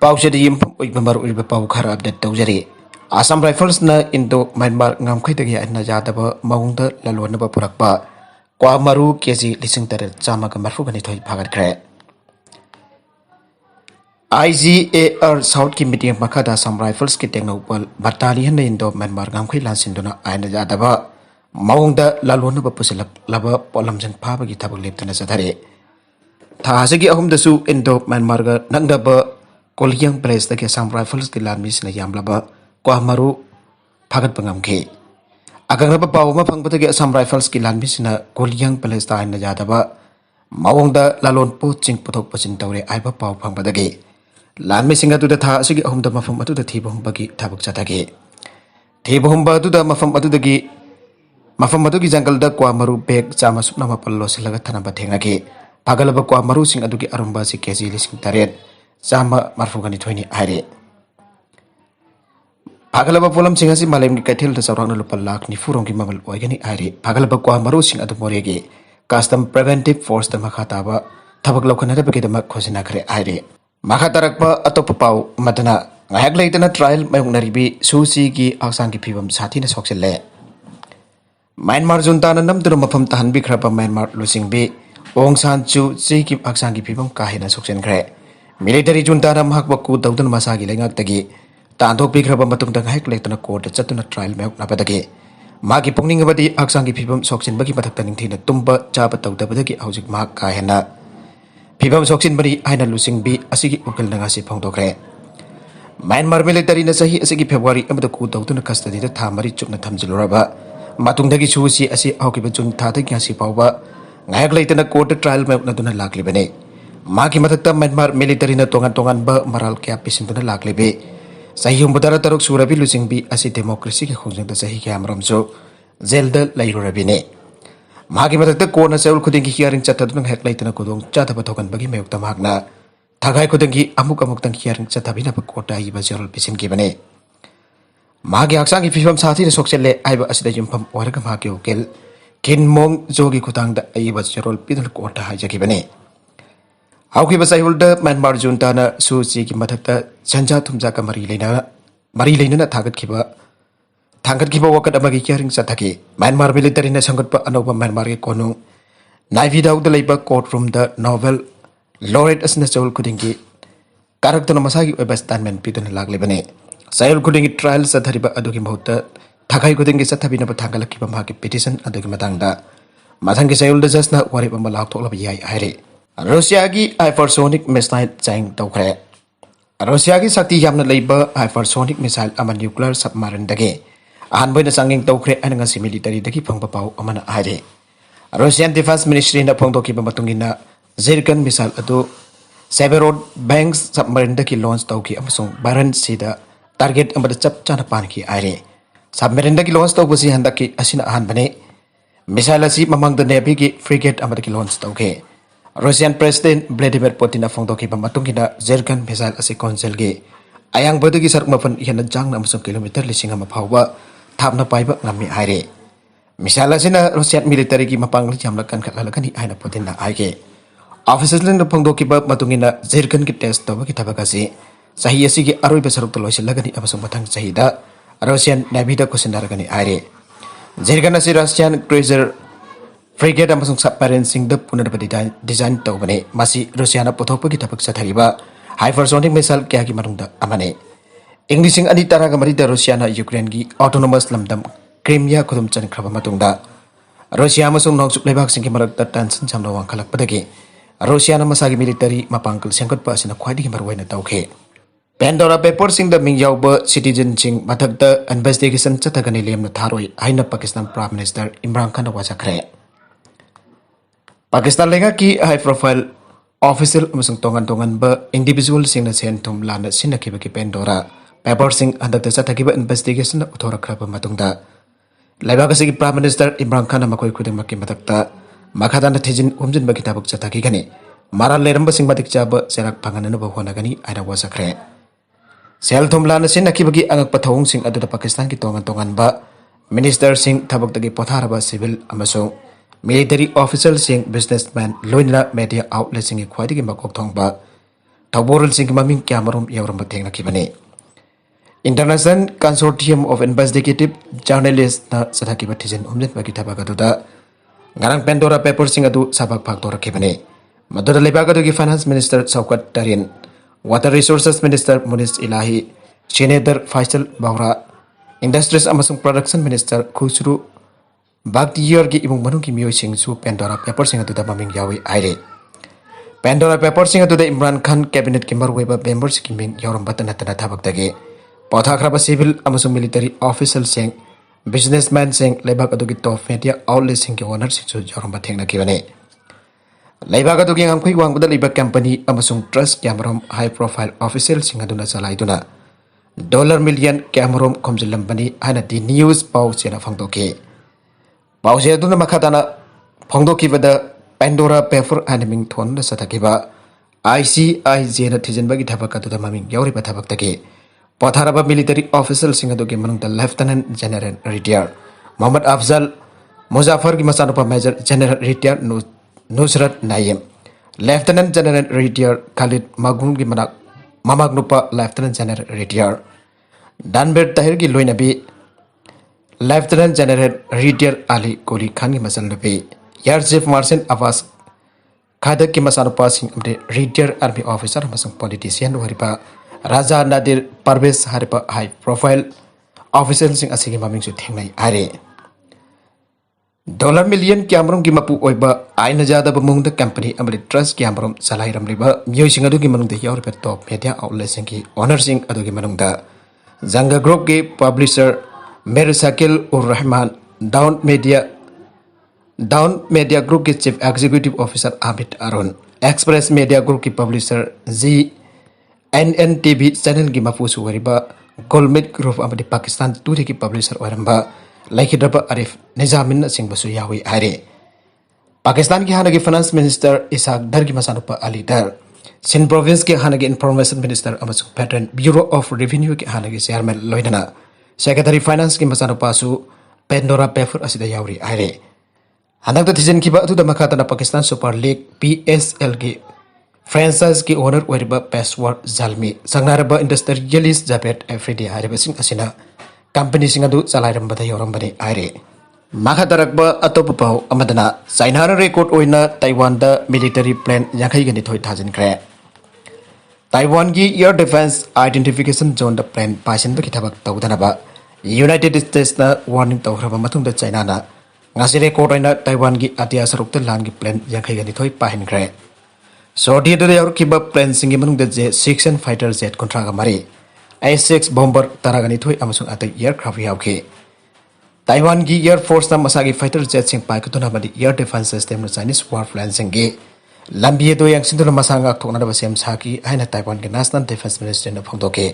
पाउचेदी यमफम ओइबा मरु ओइबा पाउ खरा update तौजरी Assam rifles ना इंडो म्यांमार ngamkhaiदगी अना जादब मौंगद ललोनबा पुरकबा क्वा मरु केजी लिसिंग तरे चामा का मरफु गनि थोइ भागतख्रे IGAR साउथ की मीटिंग मखादा आसाम राइफल्स की टेक्नोपल बटालियन ने इंडो म्यांमार ngamkhai लासिंदुना आयना जादब मौंगद ललोनबा पुसलक लबा पोलमजन फाबगी थबक लेप्तना जथरे थासगी अहुमदसु इंडो म्यांमार गा नंगदब कोलियंग प्लेस तक आसाम राइफल्स की लानमिस ने यामलबा क्वा मरु फागत पंगमखे अगंगब पावमा फंगबतगी आसाम राइफल्स की लानमिस न कोलियंग प्लेस ता आयना जादबा मौंगद ललोन पो चिंग पुथोक पचिन तौरे आइबा पाव फंगबदगी लानमिसिंग अदुदा था असगी अहुमद मफम अदुदा थीबहुंबगी थबक चथगे थीबहुंबा अदुदा मफम अदुगी जंगल द क्वा मरु बेग चामा सुपना मपल लोसिलगा थनबा थेंगागे पागलब क्वा मरु सिंग अदुगी अरुंबा सि केजी लिसिंग तरेट चामा मरफुगनी थोइनी आइरे पागलब पोलम सिंग असि मालेम की कैथेल द चौरांग लुपा लाख निफुरोंगी ममल ओइगनी आइरे पागलब क्वा मरु सिंग अदु मोरेगे कस्टम प्रिवेंटिव फोर्स द मखाताबा थबक लौखनदबगी दमक खोसिना खरे आइरे मखा तरकपा अतोप पाउ Madna ngahak leitana trial mayungnaribi susi की आक्सांग की फिवम साथी ने सोक्सिले म्यांमार जुंताना नमदुर मफम तहनबी खरबा म्यांमार लुसिंगबी ओंग सान चु ची की आक्सांग की फिवम काहेना सोक्सिनख्रे मिलिटरी जुंताना महक बकु दौदन मसागी लेंगाक्तगी तांदोकबी खरबा मतुंगदा ngahak leitana कोर्ट चतुना ट्रायल mayuknabadagi मागी पुंगनिंगबदी आक्सांग की फिवम सोक्सिनबगी मथक्ता निंगथिना तुम्बा चाबा तौदबदगी हौजिक महक काहेना फिवम सोक्सिनबदी आइना लुसिंगबी असिगी उकल नगासी फोंदोखरे म्यांमार मिलिटरी न सही असिगी फेब्रुवारी अमदा कु दौदुना कस्टडी दा था मरी चुपना थमजिलुरबा मातुंगदगी सुसी असि हौकिबा जुन थादा ग्यासी पावबा ngahak leitana court trial mayuknaduna लाक्लिबने मागी मथक्ता म्यांमार मिलिटरी न तोंगान तोंगान बा मराल क्या पिसिंदुना लाक्लिबे सही हुंबदारा तरुक सुरबी लुसिंगबी असि डेमोक्रेसी के खोजंगदा सही के अमरमसो जेल द लैरुरबिने मागी मथक्ता कोर्ट सेउल खुदिंगी हियरिंग चथदुना ngahak leitana कुदोंग चाथबा थोगनबगी mayukta मागना थागाई खुदिंगी अमुक अमुक तंग हियरिंग चथबिना कोर्ट आइबा जेरल पिसिनगिबने मागी आक्सांग की फिवम साथी ने सोक्सेले आइबा असिदा युमफम ओरगा मागी उकेल किनमोंग जोगी खुतांगदा आइबा जेरल पिदल कोर्ट हाइजगिबने हाउकिबा साइहुलद म्यांमार जुंताना सुची की मथक्ता संजा थुमजा का मरी लेना थांगतखिबा वकत अमगी हियरिंग चथगे म्यांमार मिलिटरी ने संगतपा अनौबा म्यांमार के कोनुंग नाइविदाउद लेबा court room the novel laureate असना चौल खुदिंगी कारक्तन मसागी ओइबा स्टेटमेंट पिदुना लागलेबने साइल खुदिंगी ट्रायल सथरिबा अदुगी महूत थागाई खुदिंगी सथबिनबा थांगलखिबा मागी पिटिशन अदुगी मतंगदा मथंगी साइल द जसना वारिब अमा लाक्थोकलबा याई हाइरे रशिया की हाइपरसोनिक मिसाइल चाइंग तौखरे रशिया की शक्ति यामना लेबा हाइपरसोनिक मिसाइल अमा न्यूक्लियर सबमरीन दगे अहानबोइना चांगिंग तौखरे अनंगा सि मिलिटरी दगी फंगबा पाउ अमना हाइरे रशियन डिफेंस मिनिस्ट्री ना फोंदोकिबा मतुंगिना जिरगन मिसाइल अदु सेवेरोड बैंक्स सबमरीन दगी लॉन्च तौकी अमसों बारन सीदा टारगेट अमदा चप चाना पानकी आइरे सबमरीन दगी लॉन्च तौबसी हंदकी असिना अहानबने मिसाइल असि ममंगद नेवी की फ्रिगेट अमदगी लॉन्च तौके रशियन प्रेसिडेंट व्लादिमीर पुतिन फोंदोकिबा मतुंगिना जिरगन मिसाइल असि कौंसिल अयांबदगी सरक मफन हेन जांग अमसों किलोमीटर लिसिंग अमा फावबा थापना पाइबा ngami आइरे मिसाइल असिना रशियन मिलिटरी की मपांगल यामला कनखलगनी आइना पुतिन आइगे ऑफिसर्स फोंदोकिबा मतुंगिना जिरगन की टेस्ट तौबगी थबकasi सही असी की अरोइबा सरक लोइसिलगनी अमसों मथंग सहीदा रशियन नेवीदा कुसिनारगनी आइरे जिरगन असि रशियन क्रूजर फ्रिगेट अमसों सबमरीन सिंग द पुनर्ब डिजाइन तौबने मासी रशियाना पुथोकपगी थबक चथरिबा हाइपरसोनिक मिसाइल क्या की मनुंगदा अमने इंग्लिशिंग अनि तरागा मरिदा रशियाना यूक्रेन की ऑटोनोमस लमदम क्रीमिया खुदुम चनख्रबा मतुंगदा रशिया अमसों नोंगसुक लेबाक सिंग की मरकता टेंशन समनो वांखलकपदगी रशियाना मसागी मिलिटरी मपांगल सेंगतपा असिना ख्वाइदगी मरुवाइना तौखे पेंडोरा पेपर सिंग द मिंग यावबा सिटीजन सिंग मथक्ता इन्वेस्टिगेशन चथगनी लेमना थारोइ हाइना पाकिस्तान प्राइम मिनिस्टर इमरान खान वाजाखरे पाकिस्तान लेगा की हाई प्रोफाइल ऑफिशियल अमसुंग तोंगन तोंगन ब इंडिविजुअल सिंग सेन थुम लाना सिनखिबा की पेंडोरा पेपर सिंग हंदकता चथगिबा इन्वेस्टिगेशन उथोरखरबा मतुंगदा लेबागसी की प्राइम मिनिस्टर इमरान खान मकोई खुदिंगमकी मथक्ता मखादाना थिजिन उमजिनबगी थबक चथगिगनी मारा लेरंब सिंग मतिक चाबा सेरक फंगननबा होनागनी आइना वाजाखरे सेल थुम लाना सिनखिबगी अंगकपा थौंग सिंग अदुदा पाकिस्तान की तोंगन तोंगन ब मिनिस्टर सिंग थबकदगी पोथारबा सिविल अमसुंग मिलिटरी ऑफिसर सिंह बिजनेसमैन लोइना मीडिया आउटलेट सिंह ख्वाइदगी मकोक थोंगबा थौबोरल सिंह ममिंग क्यामरुम यौरम थेंगना किबने international consortium of investigative journalist ना सथाकिबा थिजन उमजन बगी थबक अदुदा ngarang Pandora Papers sing adu sabak phaktor kibane madura lebaga du finance minister Saukat Tarin, water resources minister Munis Ilahi, senator Faisal Baura, industries amasung production minister Khusru Bagdiyar gi imung manung ki miyoi sing su Pandora Papers sing adu da maming yawi aire Pandora Papers sing adu da Imran Khan cabinet ki marweba members ki ming yoram batana tana thabak dage pothakraba civil amasung military official sing businessman sing lebak adu ki top media outlet sing ki owner sing su yoram bathengna kibane lebak adu ki ngam wang budal lebak company amasung trust camerom high profile official sing aduna chalaiduna dollar million camerom khomjilam bani hana di news pau chena phangdoke pau se aduna makhatana phangdoki bada Pandora Paper animing thon da satakiba ICIJ na thijen bagi thabak adu da maming yauri ba thabak take Potharaba military official sing adu ke manung da lieutenant general retired Muhammad Afzal Muzaffar ki masanupa major general retired Nusrat Naim lieutenant general retired Khalid Magun ki manak mamagnupa lieutenant general retired Danbir Tahir ki loinabi lieutenant general retired Ali Koli Khan ki masanupi Air Chief Marshal Abbas Khadak ki masanupa sing retired army officer masang politician haripa Raja Nadir Parvez haripa high profile official sing asigi maming su thengnai are dollar million kyamrum ki mapu oiba aina jada bamung da company amri trust kyamrum salai ramliba miyoi sing adu ki manung da yaur pe top media outlet sing ki owner sing adu ki manung da Zanga Group ki publisher Mir Shakil ur Rahman Down Media Group ki chief executive officer Amit Arun Express Media Group ki publisher Z NNTV channel ki mapusu wariba Golmit Group amadi Pakistan turi ki publisher waramba Laikhidraba Arif Nizamin sing basu yawi are Pakistan ki hanagi finance minister Ishaq Dar ki masanupa Ali Dar Sindh province ki hanagi information minister amasung pattern Bureau of Revenue ki hanagi chairman Loidana secretary finance ki masanupa su Pandora Paper asida yawi are hanak da thijen ki ba atu da makhatana Pakistan Super League PSL ki franchise ki owner wariba password Zalmi sangnaraba industrialist Japet Afridi hariba sing asina company sing adu salairam bada yoram bani aire makatarakba atop pau amadana China record oina Taiwan da military plane yakhai gani thoi thajin kre Taiwan ki air defense identification zone da plane pasin ba ki thabak tawdana ba United States na warning tawhraba matung da China na ngasi record oina Taiwan ki atia saruk ta lan ki plane yakhai gani thoi pahin kre Saudi adu yaur kiba plane singi manung da J-6 fighter jet kontraga mari A-6 bomber taragani thoi amasung atai aircraft yauke Taiwan gi air force na masagi fighter jet sing pai kutuna badi air defense system na Chinese warplane singi lambi do yang sinduna masanga thokna da sem saki aina Taiwan gi national defense ministry na phongdoke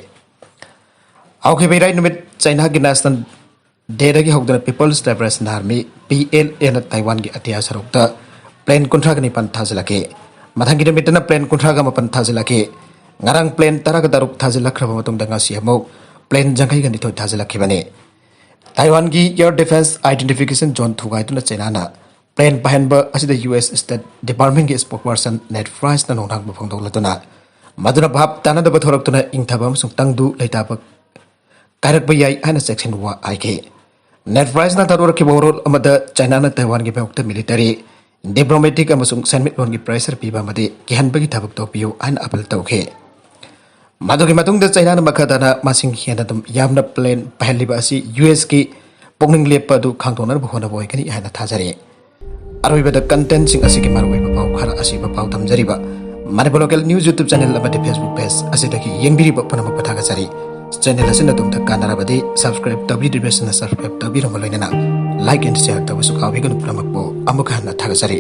auke be right numit China gi national day gi hokdana people's liberation army PLA na Taiwan gi atia sarukta plane kontraga ni pan thajlake Mathangi mitana plane kuntraga mapan thajilake ngarang plane taraga daruk thajilakhraba matung danga siamo plane jangai gani thoi thajilakhi bane Taiwan gi air defense identification zone thugai tuna China na plane pahenba asida US State Department gi spokesperson Ned Price na nonang bafang doglatuna maduna bhab tana da bathorak tuna ingthaba sung tangdu leitaba karak bayai ana section wa aike Ned Price na tarur ki borol amada China na Taiwan gi bhakta military diplomatic amasung sanmit lon gi pressure piba made kihan bagi thabak to piu an apel tawke madugi matung da China na makadana masing hiana dum yamna plane pahliba asi US ki pongning lepa du khangtonar bhona boy kani hana thajare aroi bada content sing asi ki marwai ba pau khara asi ba pau tamjari ba mane local news YouTube channel abate Facebook page asi taki yengbiri ba panama pathaga jari channel asina dum da kanara bade subscribe tabi dibesna subscribe tabi ramaloina na like and share tabi su kawi gan pramakbo amukha na thagajari